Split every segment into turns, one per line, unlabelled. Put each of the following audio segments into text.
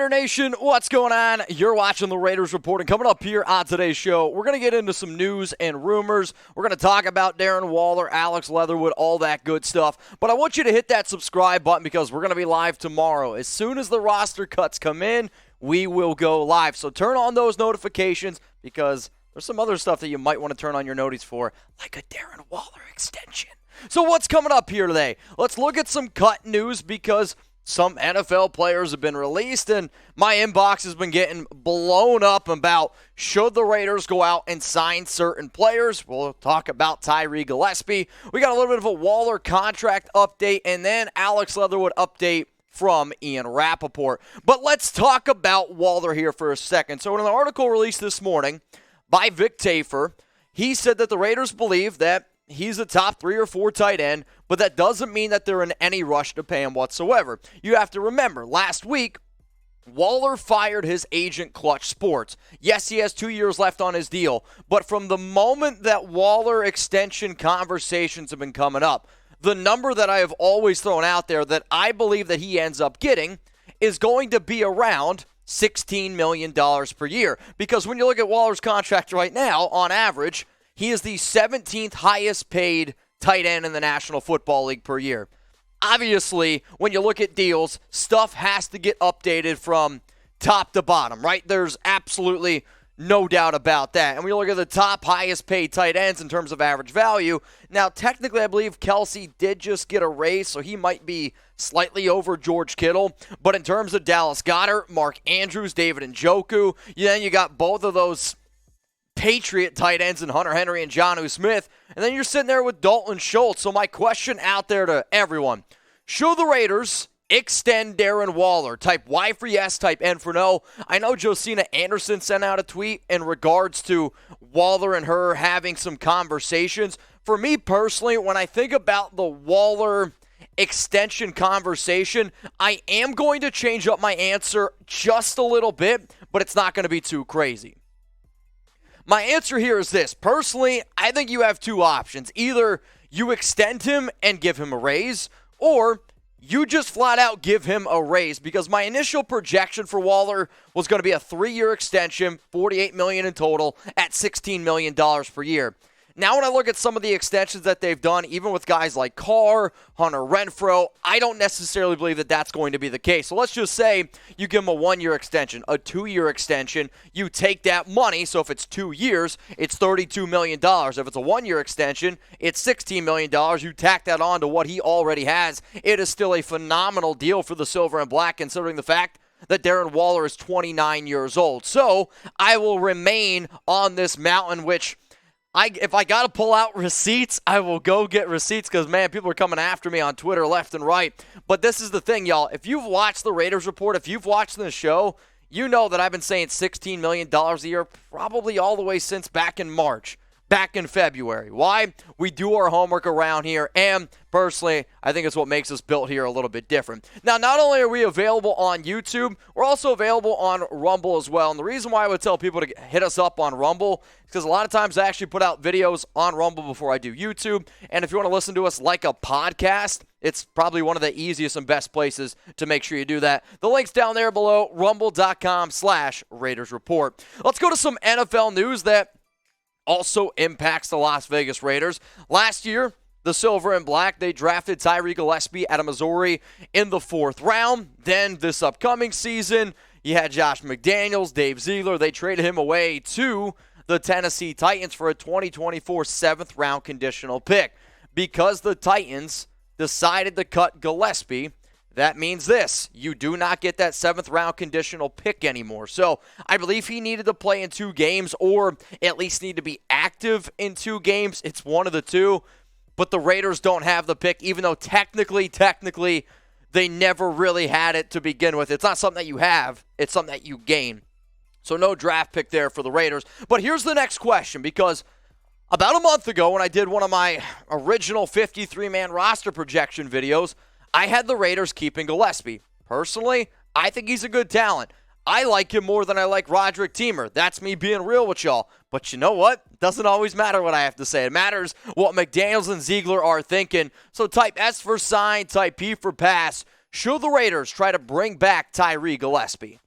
Raider Nation, what's going on? You're watching the Raiders Report, and coming up here on today's show, we're going to get into some news and rumors. We're going to talk about Darren Waller, Alex Leatherwood, all that good stuff. But I want you to hit that subscribe button because we're going to be live tomorrow. As soon as the roster cuts come in, we will go live. So turn on those notifications because there's some other stuff that you might want to turn on your noties for, like a Darren Waller extension. So what's coming up here today? Let's look at some cut news because some NFL players have been released, and my inbox has been getting blown up about should the Raiders go out and sign certain players. We'll talk about Tyree Gillespie. We got a little bit of a Waller contract update, and then Alex Leatherwood update from Ian Rapoport. But let's talk about Waller here for a second. So in an article released this morning by Vic Tafer, he said that the Raiders believe that he's a top 3 or 4 tight end, but that doesn't mean that they're in any rush to pay him whatsoever. You have to remember, last week, Waller fired his agent Clutch Sports. Yes, he has 2 years left on his deal, but from the moment that Waller extension conversations have been coming up, the number that I have always thrown out there that I believe that he ends up getting is going to be around $16 million per year. Because when you look at Waller's contract right now, on average, he is the 17th highest paid tight end in the National Football League per year. Obviously, when you look at deals, stuff has to get updated from top to bottom, right? There's absolutely no doubt about that. And when you look at the top highest paid tight ends in terms of average value, now technically I believe Kelsey did just get a raise, so he might be slightly over George Kittle. But in terms of Dallas Goedert, Mark Andrews, David Njoku, then you got both of those Patriot tight ends in Hunter Henry and Jonnu Smith, and then you're sitting there with Dalton Schultz. So my question out there to everyone, should the Raiders extend Darren Waller? Type Y for yes, type N for no. I know Josina Anderson sent out a tweet in regards to Waller and her having some conversations. For me personally, when I think about the Waller extension conversation, I am going to change up my answer just a little bit, but it's not going to be too crazy. My answer here is this. Personally, I think you have two options. Either you extend him and give him a raise, or you just flat out give him a raise, because my initial projection for Waller was going to be a 3-year extension, $48 million in total, at $16 million per year. Now when I look at some of the extensions that they've done, even with guys like Carr, Hunter Renfrow, I don't necessarily believe that that's going to be the case. So let's just say you give him a 1-year extension, a 2-year extension, you take that money, so if it's 2 years, it's $32 million. If it's a 1-year extension, it's $16 million. You tack that on to what he already has. It is still a phenomenal deal for the Silver and Black, considering the fact that Darren Waller is 29 years old. So I will remain on this mountain, which if I got to pull out receipts, I will go get receipts because, man, people are coming after me on Twitter left and right. But this is the thing, y'all. If you've watched the Raiders Report, if you've watched the show, you know that I've been saying $16 million a year probably all the way since back in March, back in February. Why? We do our homework around here, and personally, I think it's what makes us built here a little bit different. Now, not only are we available on YouTube, we're also available on Rumble as well. And the reason why I would tell people to hit us up on Rumble is because a lot of times I actually put out videos on Rumble before I do YouTube. And if you want to listen to us like a podcast, it's probably one of the easiest and best places to make sure you do that. The link's down there below, rumble.com/Raiders Report. Let's go to some NFL news that also impacts the Las Vegas Raiders. Last year, the Silver and Black, they drafted Tyree Gillespie out of Missouri in the 4th round. Then this upcoming season, you had Josh McDaniels, Dave Ziegler. They traded him away to the Tennessee Titans for a 2024 7th round conditional pick. Because the Titans decided to cut Gillespie, that means this: you do not get that 7th round conditional pick anymore. So I believe he needed to play in 2 games, or at least need to be active in 2 games. It's one of the two. But the Raiders don't have the pick, even though technically, they never really had it to begin with. It's not something that you have. It's something that you gain. So no draft pick there for the Raiders. But here's the next question, because about a month ago when I did one of my original 53-man roster projection videos, I had the Raiders keeping Gillespie. Personally, I think he's a good talent. I like him more than I like Roderick Teamer. That's me being real with y'all. But you know what? It doesn't always matter what I have to say. It matters what McDaniels and Ziegler are thinking. So type S for sign, type P for pass. Should the Raiders try to bring back Tyree Gillespie?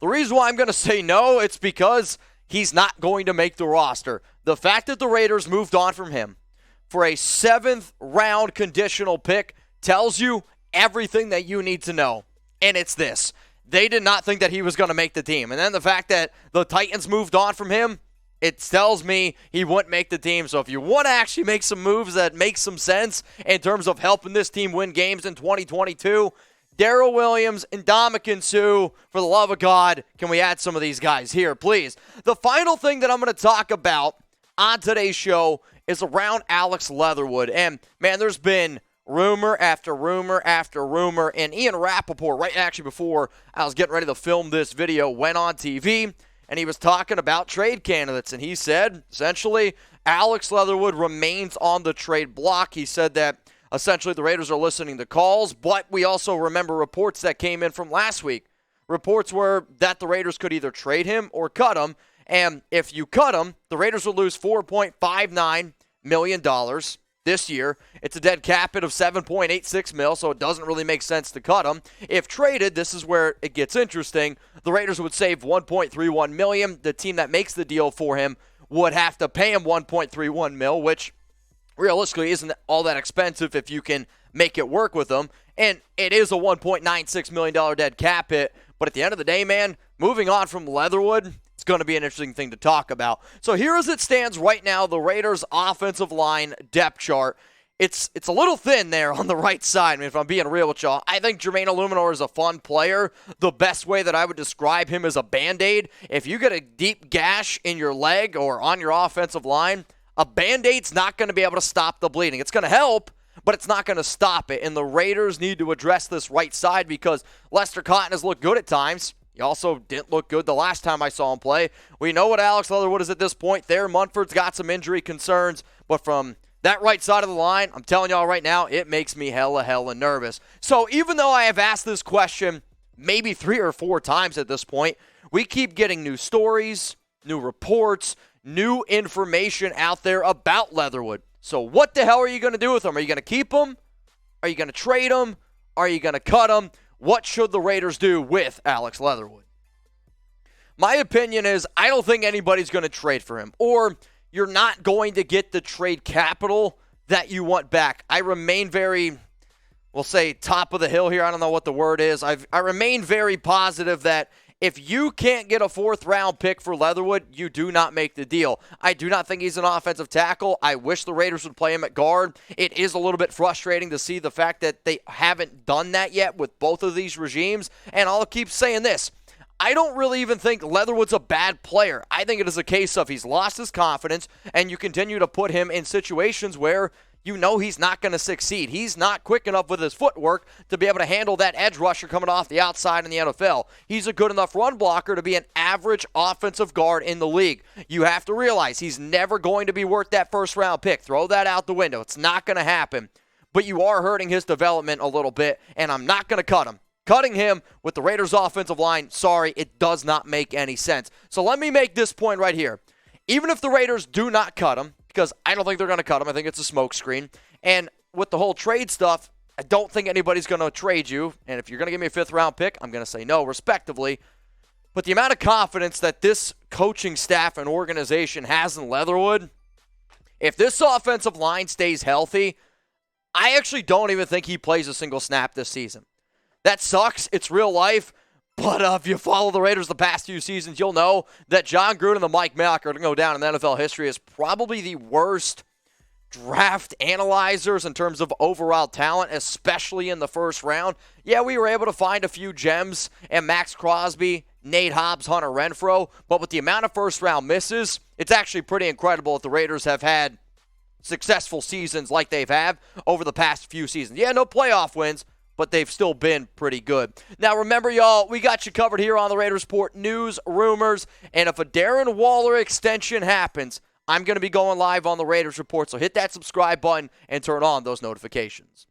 The reason why I'm going to say no, it's because he's not going to make the roster. The fact that the Raiders moved on from him for a 7th-round conditional pick tells you everything that you need to know. And it's this. They did not think that he was going to make the team. And then the fact that the Titans moved on from him, it tells me he wouldn't make the team. So if you want to actually make some moves that make some sense in terms of helping this team win games in 2022, Darrell Williams and Ndamukong Suh, for the love of God, can we add some of these guys here, please? The final thing that I'm going to talk about on today's show is around Alex Leatherwood. And, man, there's been rumor after rumor after rumor. And Ian Rapoport, right actually before I was getting ready to film this video, went on TV, and he was talking about trade candidates. And he said, essentially, Alex Leatherwood remains on the trade block. He said that essentially the Raiders are listening to calls, but we also remember reports that came in from last week. Reports were that the Raiders could either trade him or cut him, and if you cut him, the Raiders would lose $4.59 million this year. It's a dead cap hit of $7.86 million, so it doesn't really make sense to cut him. If traded, this is where it gets interesting. The Raiders would save $1.31 million. The team that makes the deal for him would have to pay him $1.31 million, which realistically isn't all that expensive if you can make it work with them. And it is a $1.96 million dead cap hit. But at the end of the day, man, moving on from Leatherwood, it's going to be an interesting thing to talk about. So here as it stands right now, the Raiders' offensive line depth chart. It's a little thin there on the right side. I mean, if I'm being real with y'all, I think Jermaine Illuminor is a fun player. The best way that I would describe him is a Band-Aid. If you get a deep gash in your leg or on your offensive line, a Band-Aid's not going to be able to stop the bleeding. It's going to help, but it's not going to stop it. And the Raiders need to address this right side because Lester Cotton has looked good at times. He also didn't look good the last time I saw him play. We know what Alex Leatherwood is at this point. There, Munford's got some injury concerns, but from that right side of the line, I'm telling y'all right now, it makes me hella nervous. So even though I have asked this question maybe 3 or 4 times at this point, we keep getting new stories, new reports, new information out there about Leatherwood. So what the hell are you going to do with him? Are you going to keep him? Are you going to trade him? Are you going to cut him? What should the Raiders do with Alex Leatherwood? My opinion is I don't think anybody's going to trade for him, or you're not going to get the trade capital that you want back. I remain very, we'll say, top of the hill here. I don't know what the word is. I remain very positive that if you can't get a 4th-round pick for Leatherwood, you do not make the deal. I do not think he's an offensive tackle. I wish the Raiders would play him at guard. It is a little bit frustrating to see the fact that they haven't done that yet with both of these regimes. And I'll keep saying this. I don't really even think Leatherwood's a bad player. I think it is a case of he's lost his confidence, and you continue to put him in situations where you know he's not going to succeed. He's not quick enough with his footwork to be able to handle that edge rusher coming off the outside in the NFL. He's a good enough run blocker to be an average offensive guard in the league. You have to realize he's never going to be worth that 1st-round pick. Throw that out the window. It's not going to happen. But you are hurting his development a little bit, and I'm not going to cut him. Cutting him with the Raiders' offensive line, sorry, it does not make any sense. So let me make this point right here. Even if the Raiders do not cut him, because I don't think they're going to cut him. I think it's a smokescreen. And with the whole trade stuff, I don't think anybody's going to trade you. And if you're going to give me a 5th-round pick, I'm going to say no, respectively. But the amount of confidence that this coaching staff and organization has in Leatherwood, if this offensive line stays healthy, I actually don't even think he plays a single snap this season. That sucks. It's real life. But if you follow the Raiders the past few seasons, you'll know that John Gruden and the Mike Mayock are going to go down in NFL history as probably the worst draft analyzers in terms of overall talent, especially in the 1st round. Yeah, we were able to find a few gems and Max Crosby, Nate Hobbs, Hunter Renfrow, but with the amount of 1st-round misses, it's actually pretty incredible that the Raiders have had successful seasons like they've had over the past few seasons. Yeah, no playoff wins, but they've still been pretty good. Now, remember, y'all, we got you covered here on the Raiders Report news, rumors, and if a Darren Waller extension happens, I'm going to be going live on the Raiders Report, so hit that subscribe button and turn on those notifications.